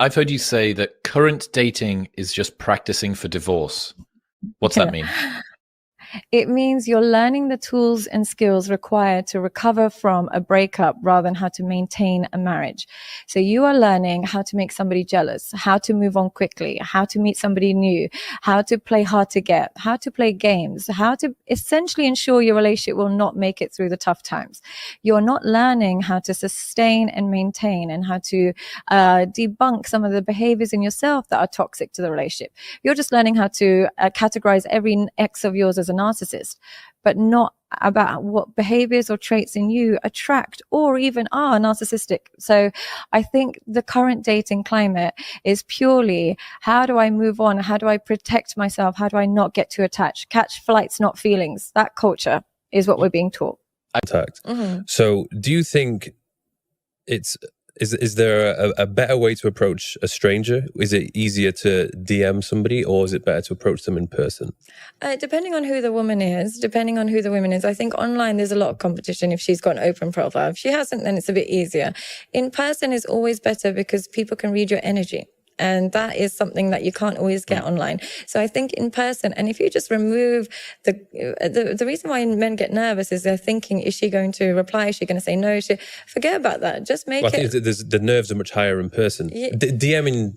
I've heard you say that current dating is just practicing for divorce. What's that mean? It means you're learning the tools and skills required to recover from a breakup rather than how to maintain a marriage. So you are learning how to make somebody jealous, how to move on quickly, how to meet somebody new, how to play hard to get, how to play games, how to essentially ensure your relationship will not make it through the tough times. You're not learning how to sustain and maintain and how to debunk some of the behaviors in yourself that are toxic to the relationship. You're just learning how to categorize every ex of yours as a narcissist, but not about what behaviors or traits in you attract or even are narcissistic. So I think the current dating climate is purely, how do I move on? How do I protect myself? How do I not get too attached? Catch flights, not feelings. That culture is what we're being taught. So do you think is there a better way to approach a stranger? Is it easier to DM somebody, or is it better to approach them in person? Depending on who the woman is, I think online there's a lot of competition if she's got an open profile. If she hasn't, then it's a bit easier. In person is always better because people can read your energy. And that is something that you can't always get online. So I think in person, and if you just remove the reason why men get nervous is they're thinking, is she going to reply? Is she going to say no? Forget about that. Just make it. I think the nerves are much higher in person. DMing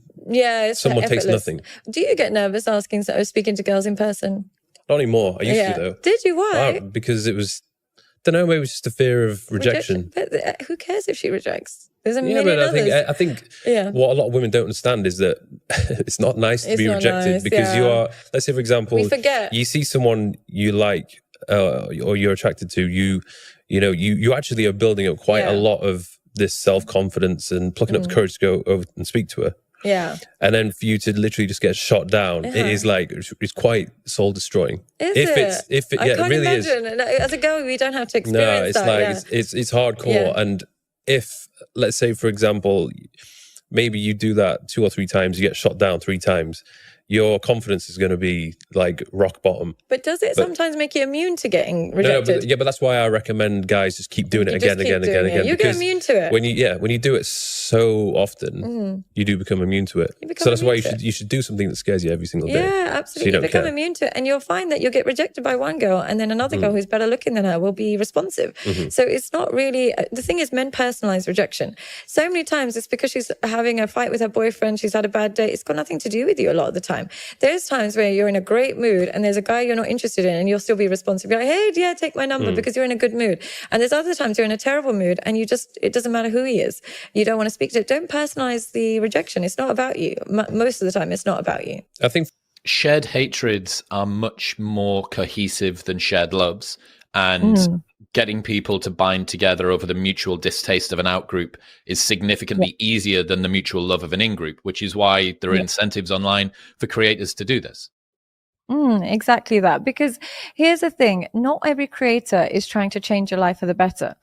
someone takes nothing. Do you get nervous speaking to girls in person? Not anymore. I used to though. Did you? Why? Because it was, I don't know, maybe it was just a fear of rejection. But who cares if she rejects? There's a million others. I think what a lot of women don't understand is that it's not nice to be rejected because you are, let's say for example, you see someone you like or you're attracted to, you actually are building up quite a lot of this self-confidence and plucking up the courage to go over and speak to her. Yeah. And then for you to literally just get shot down, it is like, it's quite soul destroying. I can't really imagine. is. As a girl, we don't have to experience that. No, it's like, it's hardcore. And if, let's say, for example, maybe you do that 2 or 3 times, you get shot down 3 times, your confidence is going to be like rock bottom. But does it sometimes make you immune to getting rejected? But that's why I recommend guys just keep doing it again. You get immune to it. When you do it so often, you do become immune to it. So that's why you should do something that scares you every single day. Yeah, absolutely. So you become immune to it. And you'll find that you'll get rejected by one girl and then another girl who's better looking than her will be responsive. So it's not really, the thing is men personalize rejection. So many times it's because she's having a fight with her boyfriend, she's had a bad day. It's got nothing to do with you a lot of the time. There's times where you're in a great mood and there's a guy you're not interested in and you'll still be responsive. You're like, hey, yeah, take my number because you're in a good mood. And there's other times you're in a terrible mood and it doesn't matter who he is. You don't want to speak to it. Don't personalize the rejection. It's not about you. Most of the time, it's not about you. I think shared hatreds are much more cohesive than shared loves. And getting people to bind together over the mutual distaste of an out-group is significantly easier than the mutual love of an in-group, which is why there are incentives online for creators to do this. Exactly that. Because here's the thing, not every creator is trying to change your life for the better.